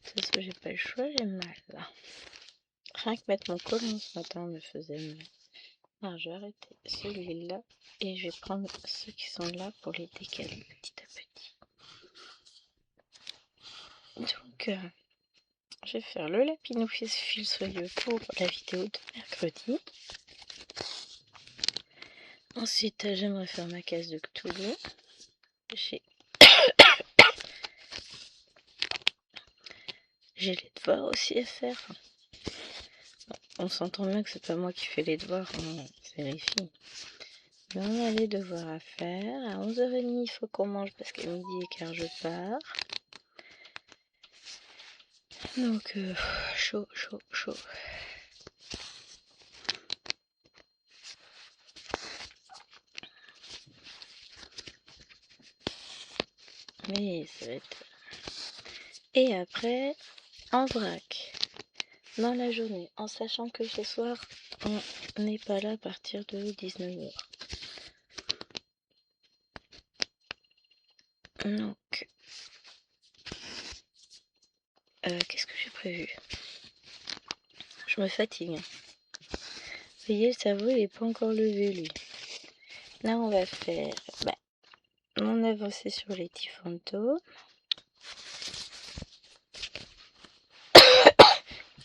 toute façon j'ai pas le choix, j'ai mal là. Rien que mettre mon collant ce matin me faisait mal. Alors je vais arrêter celui-là et je vais prendre ceux qui sont là pour les décaler petit à petit. Donc je vais faire le lapinou fil soyeux pour la vidéo de mercredi. Ensuite j'aimerais faire ma case de Cthulhu. J'ai les devoirs aussi à faire. On s'entend bien que c'est pas moi qui fais les devoirs, hein, c'est les filles. Mais on a les devoirs à faire. À 11h30, il faut qu'on mange parce qu'à midi et quart, je pars. Donc, chaud. Mais ça va être... Et après, en vrac, dans la journée, en sachant que ce soir, on n'est pas là à partir de 19h. Donc, qu'est-ce que j'ai prévu? Je me fatigue. Vous voyez, le cerveau, il n'est pas encore levé, lui. Là, on va faire mon avancée sur les Tifanto.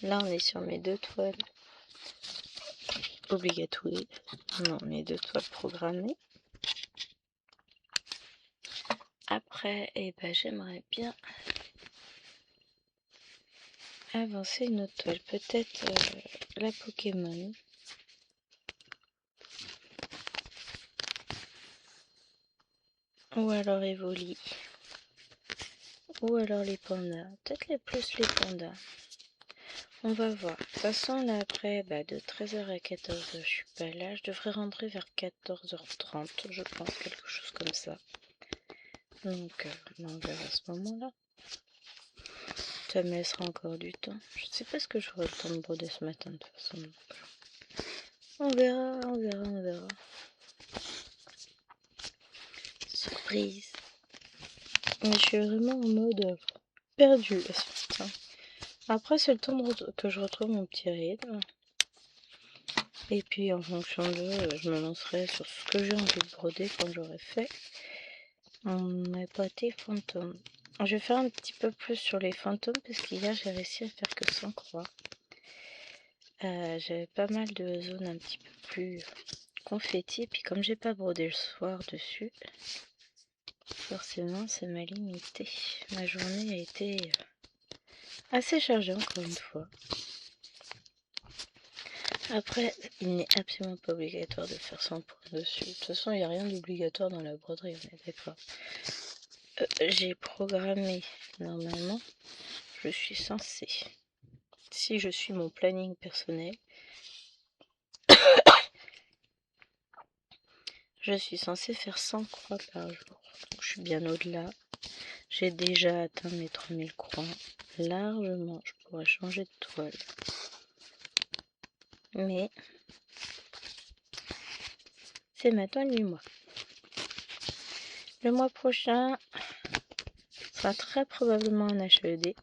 Là, on est sur mes deux toiles obligatoires. Non, mes deux toiles programmées. Après, j'aimerais bien avancer une autre toile. Peut-être la Pokémon. Ou alors Evoli. Ou alors les pandas. Peut-être plus les pandas. On va voir. De toute façon, là, après, de 13h à 14h, je suis pas là. Je devrais rentrer vers 14h30, je pense, quelque chose comme ça. Donc, on verra à ce moment-là. Ça me laissera encore du temps. Je ne sais pas ce que j'aurai le temps de broder ce matin, de toute façon. On verra. Surprise. Mais je suis vraiment en mode perdu là ce matin. Après, c'est le temps que je retrouve mon petit rythme. Et puis en fonction de, je me lancerai sur ce que j'ai envie de broder quand j'aurai fait mes pâtés fantômes. Je vais faire un petit peu plus sur les fantômes parce qu'hier j'ai réussi à faire que 100 croix. J'avais pas mal de zones un petit peu plus confetti, et puis comme j'ai pas brodé le soir dessus, forcément ça m'a limité. Ma journée a été assez chargée encore une fois. Après, il n'est absolument pas obligatoire de faire 100 points dessus. De toute façon, il n'y a rien d'obligatoire dans la broderie, on est d'accord. J'ai programmé, normalement, je suis censée, si je suis mon planning personnel, je suis censée faire 100 croix par jour. Donc, je suis bien au-delà. J'ai déjà atteint mes 3000 croix. Largement, je pourrais changer de toile. Mais, c'est maintenant le mois. Le mois prochain sera très probablement un HED.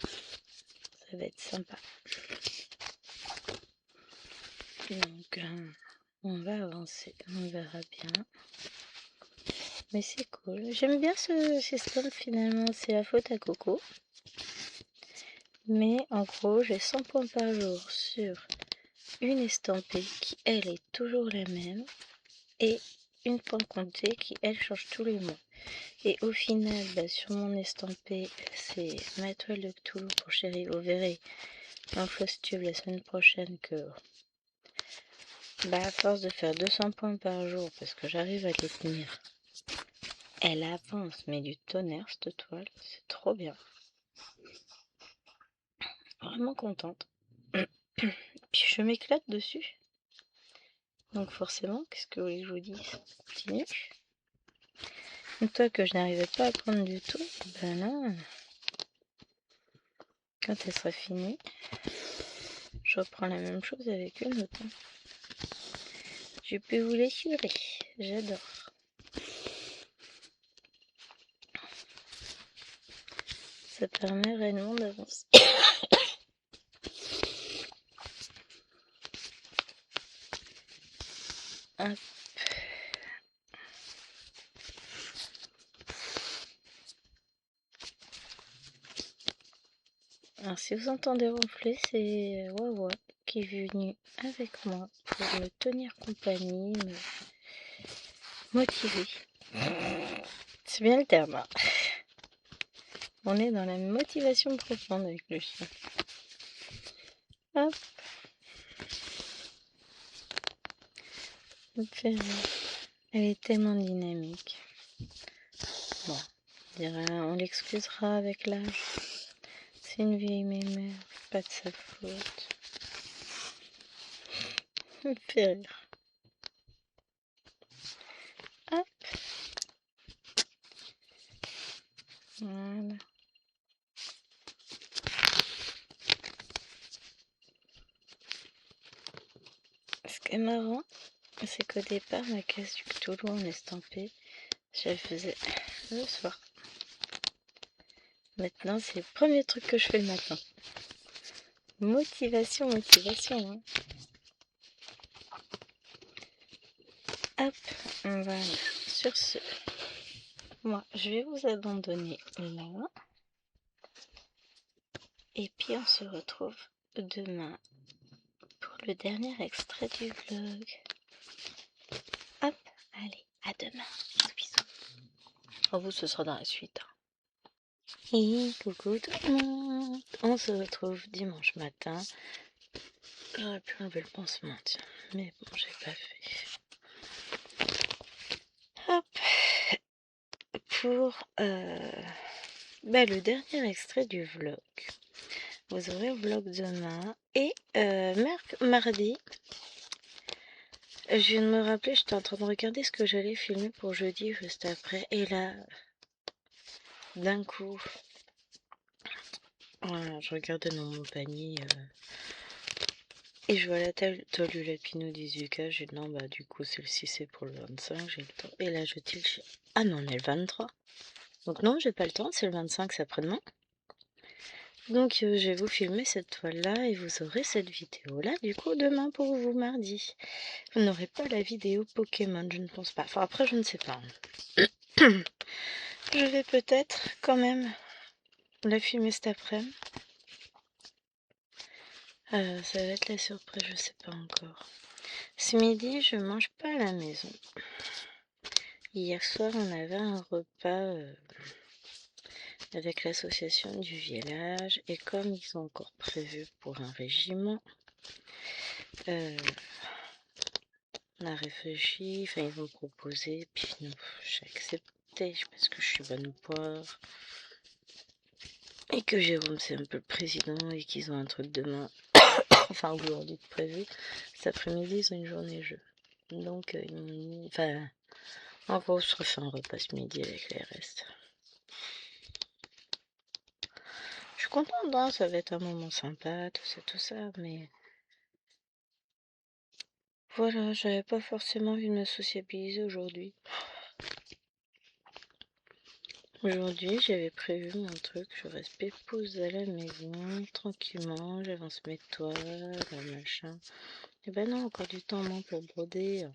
Ça va être sympa. Donc, on va avancer, on verra bien. Mais c'est cool. J'aime bien ce système finalement, c'est la faute à Coco. Mais en gros, j'ai 100 points par jour sur une estampée qui, elle, est toujours la même. Et une point comptée qui, elle, change tous les mois. Et au final, sur mon estampée, c'est ma toile de Cthulhu pour Chérie. Vous verrez en fausse tube la semaine prochaine que, à force de faire 200 points par jour, parce que j'arrive à les tenir, elle avance, mais du tonnerre cette toile, c'est trop bien. Vraiment contente. Puis je m'éclate dessus. Donc forcément, qu'est-ce que vous voulez que je vous dise? Ça continue. Une toile que je n'arrivais pas à prendre du tout, ben non. Quand elle sera finie, je reprends la même chose avec une autre. Je peux vous l'assurer, j'adore. Ça permet réellement d'avancer. Hop. Alors si vous entendez ronfler, c'est Wawa qui est venu avec moi pour me tenir compagnie, me motiver. C'est bien le terme. Hein. On est dans la motivation profonde avec le chien. Hop. Elle est tellement dynamique. Bon, on l'excusera avec l'âge. C'est une vieille mémère, pas de sa faute. Ça me fait rire. Hop. Voilà. Ce qui est marrant, c'est qu'au départ, ma case du Cthulhu en estampé, je la faisais le soir. Maintenant, c'est le premier truc que je fais le matin. Motivation, motivation. Hein. Hop, voilà. Sur ce, moi, je vais vous abandonner là. Et puis, on se retrouve demain pour le dernier extrait du vlog. Hop, allez, à demain. Bisous. Pour vous, ce sera dans la suite. Hein. Et coucou tout le monde. On se retrouve dimanche matin. J'aurais pu enlever le pansement, tiens. Mais bon, j'ai pas fait. Hop. Pour le dernier extrait du vlog. Vous aurez un vlog demain. Et mardi, je viens de me rappeler, j'étais en train de regarder ce que j'allais filmer pour jeudi juste après. Et là, d'un coup, voilà, je regardais dans mon panier et je vois la Tolula Pinot 18K. J'ai dit non, du coup, celle-ci c'est pour le 25, j'ai le temps. Et là, je tilde, ah non, on est le 23. Donc non, j'ai pas le temps, c'est le 25, c'est après-demain. Donc je vais vous filmer cette toile-là et vous aurez cette vidéo-là du coup demain pour vous mardi. Vous n'aurez pas la vidéo Pokémon, je ne pense pas. Enfin après je ne sais pas. Je vais peut-être quand même la filmer cet après-midi. Ça va être la surprise, je sais pas encore. Ce midi je mange pas à la maison. Hier soir on avait un repas avec l'association du village et comme ils ont encore prévu pour un régiment, on a réfléchi, enfin ils ont proposé, puis non, j'ai accepté parce que je suis bonne poire et que Jérôme c'est un peu le président et qu'ils ont un truc demain, enfin aujourd'hui de prévu. Cet après-midi ils ont une journée jeu, donc ils m'ont mis, enfin en gros je refais un repas ce midi avec les restes. Je suis contente, hein, ça va être un moment sympa, tout ça, mais voilà, j'avais pas forcément envie de me sociabiliser aujourd'hui. Aujourd'hui, j'avais prévu mon truc, je reste pépouze à la maison, tranquillement, j'avance mes toiles, machin. Et ben non, encore du temps moins pour broder.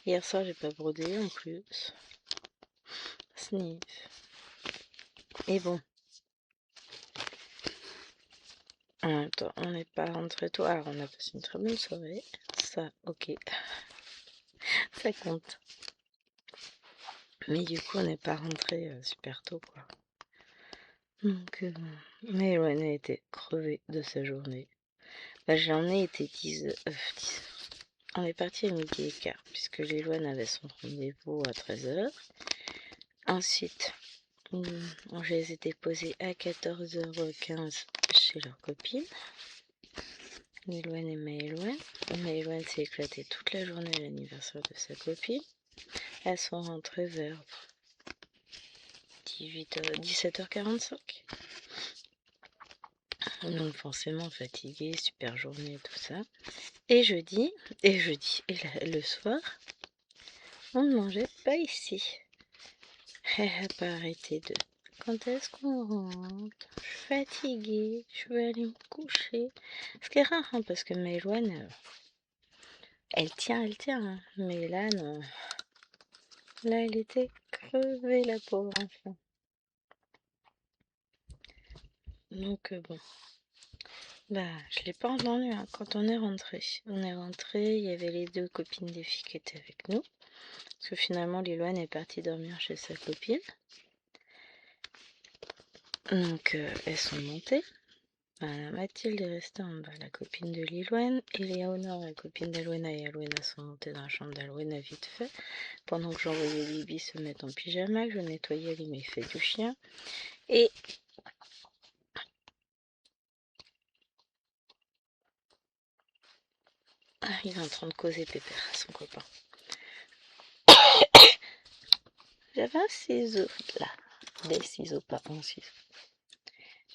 Hier soir, j'ai pas brodé en plus. Sniff. Et bon. En même temps, on n'est pas rentré tôt. Alors, on a passé une très bonne soirée. Ça, ok. Ça compte. Mais du coup, on n'est pas rentré super tôt, quoi. Donc, mais ouais, on a été crevé de sa journée. Bah, j'en ai été 10 heures. On est parti à midi et quart, puisque Liloine avait son rendez-vous à 13h. Ensuite, je les ai déposés à 14h15 chez leur copine, Liloine et Maëloine. Maëloine s'est éclatée toute la journée à l'anniversaire de sa copine. Elles sont rentrées vers 17h45. Donc forcément fatiguée, super journée, tout ça. Et jeudi, et le soir, on ne mangeait pas ici. Elle n'a pas arrêté de... Quand est-ce qu'on rentre? Je suis fatiguée, je vais aller me coucher. Ce qui est rare, hein, parce que Maëloine, elle tient, hein. Mais là, non. Là, elle était crevée, la pauvre enfant. Donc, bon. Bah, je l'ai pas entendu, hein, quand on est rentré. On est rentré, il y avait les deux copines des filles qui étaient avec nous. Parce que finalement, Liloine est partie dormir chez sa copine. Donc, elles sont montées. Mathilde est restée en bas, la copine de Liloine, et Léonore, la copine d'Alwena, et Alwena sont montées dans la chambre d'Alwena vite fait, pendant que j'envoyais Bibi se mettre en pyjama, que je nettoyais les méfaits du chien, et il est en train de causer pépère à son copain. J'avais un ciseau là, des ciseaux, pas un ciseau.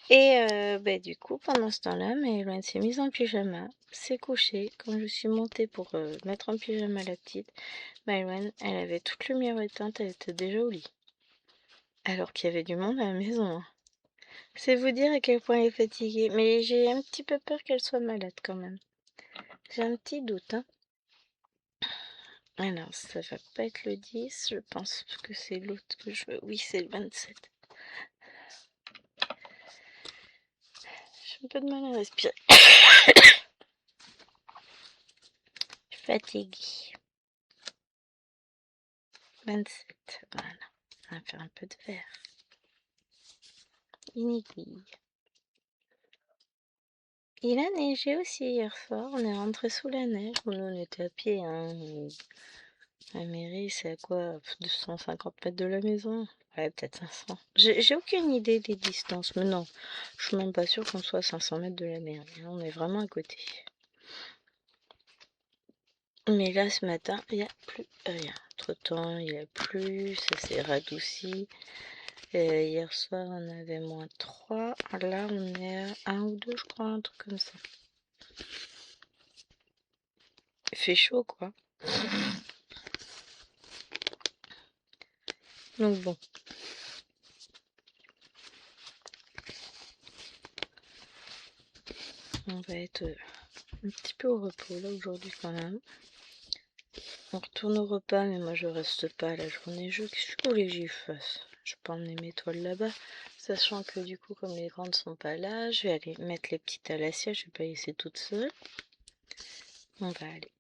Et du coup, pendant ce temps-là, Maëloine s'est mise en pyjama, s'est couchée. Quand je suis montée pour mettre en pyjama la petite, Maëloine, elle avait toute lumière éteinte, elle était déjà au lit. Alors qu'il y avait du monde à la maison, hein. C'est vous dire à quel point elle est fatiguée. Mais j'ai un petit peu peur qu'elle soit malade quand même. J'ai un petit doute, hein. Alors, ça va pas être le 10, je pense que c'est l'autre que je veux. Oui, c'est le 27. J'ai un peu de mal à respirer. Je suis fatiguée. 27, voilà. On va faire un peu de verre. Une aiguille. Il a neigé aussi hier soir. On est rentré sous la neige. Nous, on était à pied, hein. La mairie, c'est à quoi? 250 mètres de la maison? Ouais, peut-être 500. J'ai aucune idée des distances, mais non, je suis même pas sûre qu'on soit à 500 mètres de la mairie. On est vraiment à côté. Mais là, ce matin, il n'y a plus rien. Entre-temps, il a plu, ça s'est radouci. Hier soir, on avait -3. Là, on est à 1 ou 2, je crois, un truc comme ça. Il fait chaud, quoi. Donc bon. On va être un petit peu au repos là aujourd'hui quand même. On retourne au repas, mais moi je reste pas la journée. Qu'est-ce que vous voulez que j'y fasse? Je peux emmener mes toiles là-bas, sachant que du coup, comme les grandes sont pas là, je vais aller mettre les petites à la sieste. Je vais pas laisser toutes seules. On va aller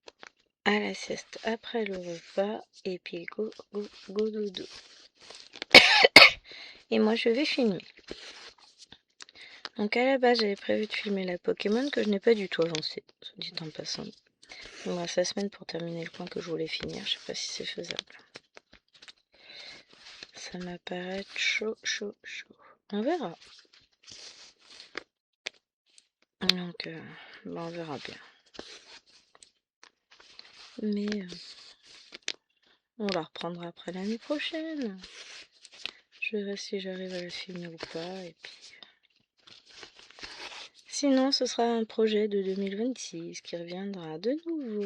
à la sieste après le repas et puis go dodo. Et moi je vais filmer. Donc à la base j'avais prévu de filmer la Pokémon que je n'ai pas du tout avancé, soit dit en passant. Il me reste la semaine pour terminer le coin que je voulais finir, je sais pas si c'est faisable. Ça m'apparaît chaud. On verra. Donc on verra bien. Mais on la reprendra après l'année prochaine. Je verrai si j'arrive à la filmer ou pas et puis... Sinon, ce sera un projet de 2026 qui reviendra de nouveau.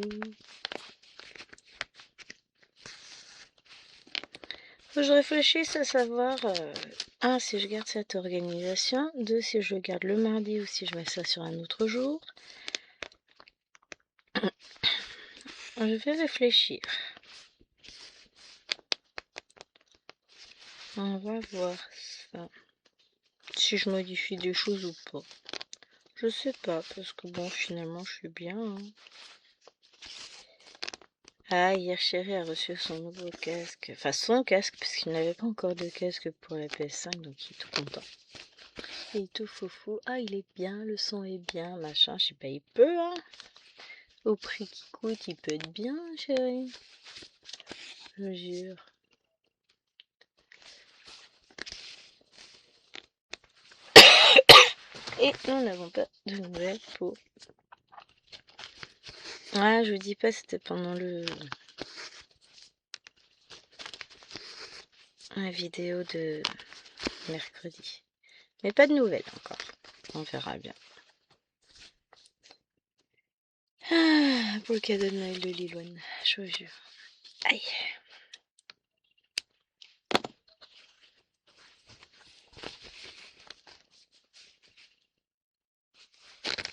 Faut que je réfléchisse à savoir, un, si je garde cette organisation, deux, si je garde le mardi ou si je mets ça sur un autre jour. Je vais réfléchir. On va voir ça. Si je modifie des choses ou pas. Je sais pas, parce que bon, finalement, je suis bien. Hein. Ah, hier, Chéri a reçu son nouveau casque. Enfin, son casque, parce qu'il n'avait pas encore de casque pour la PS5, donc il est tout content. Il est tout foufou. Ah, il est bien, le son est bien, machin. Je sais pas, il peut, hein. Au prix qu'il coûte, il peut être bien, chéri. Je jure. Et nous n'avons pas de nouvelles pour... Ah, je vous dis pas, c'était pendant la vidéo de mercredi. Mais pas de nouvelles encore. On verra bien. Ah, pour le cadeau de Noël de Liloine, je vous jure. Aïe.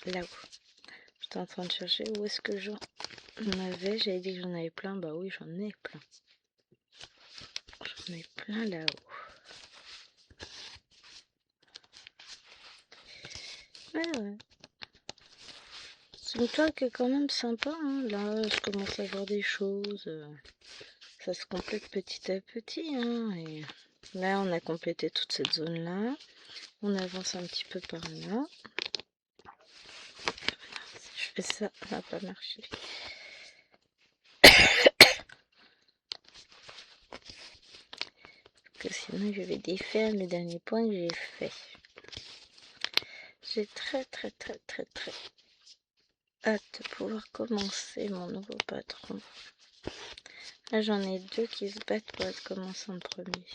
Là-haut. J'étais en train de chercher où est-ce que j'en avais. J'avais dit que j'en avais plein. Bah oui, j'en ai plein. J'en ai plein là-haut. Ouais. C'est une toile qui est quand même sympa. Hein. Là, je commence à voir des choses. Ça se complète petit à petit. Hein. Et là, on a complété toute cette zone-là. On avance un petit peu par là. Si je fais ça, ça va pas marcher. Parce que sinon, je vais défaire le dernier point que j'ai fait. J'ai très hâte de pouvoir commencer mon nouveau patron. Là, j'en ai deux qui se battent pour être commencé en premier.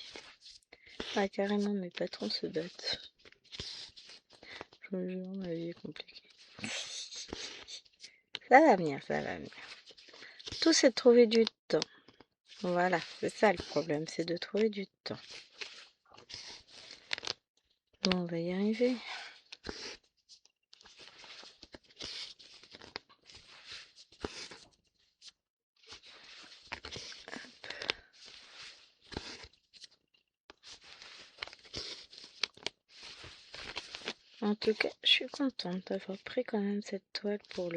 Ah, carrément, mes patrons se battent. Je vous jure, ma vie est compliquée. Ça va venir, ça va venir. Tout, c'est de trouver du temps. Voilà, c'est ça le problème, c'est de trouver du temps. Bon, on va y arriver. En tout cas, je suis contente d'avoir pris quand même cette toile pour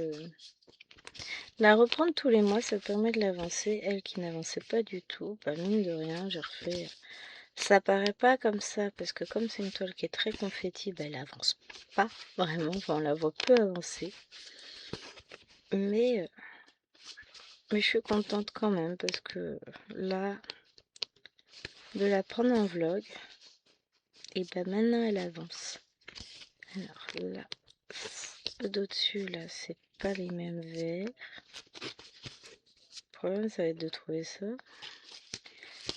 la reprendre tous les mois. Ça permet de l'avancer. Elle qui n'avançait pas du tout, bah mine de rien, j'ai refait. Ça paraît pas comme ça parce que comme c'est une toile qui est très confetti, bah, elle avance pas vraiment. Enfin, on la voit peu avancer. Mais je suis contente quand même parce que là, de la prendre en vlog, et ben maintenant elle avance. Alors là, d'au-dessus là, c'est pas les mêmes verres. Le problème, ça va être de trouver ça.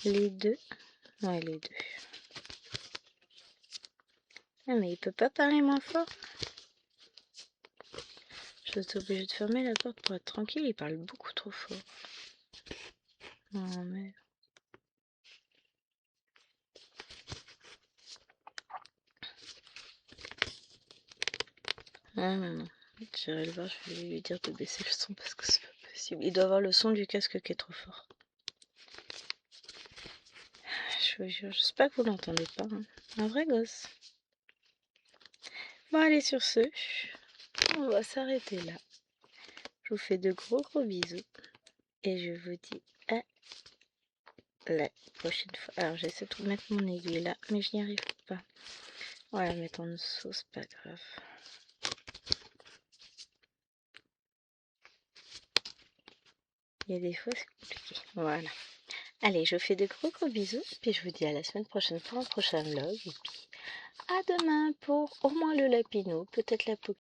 Les deux. Ouais, les deux. Ah, mais il peut pas parler moins fort. Je suis obligée de fermer la porte pour être tranquille. Il parle beaucoup trop fort. Non, mais... Ah, non. J'irai le voir, je vais lui dire de baisser le son parce que c'est pas possible. Il doit avoir le son du casque qui est trop fort. Je vous jure, j'espère que vous l'entendez pas. Hein. Un vrai gosse. Bon, allez, sur ce, on va s'arrêter là. Je vous fais de gros bisous. Et je vous dis à la prochaine fois. Alors, j'essaie de mettre mon aiguille là, mais je n'y arrive pas. On va la mettre en dessous, c'est pas grave. Il y a des fois, c'est compliqué. Voilà. Allez, je fais de gros bisous. Puis je vous dis à la semaine prochaine pour un prochain vlog. Et puis à demain pour au moins le lapinou, peut-être la poké.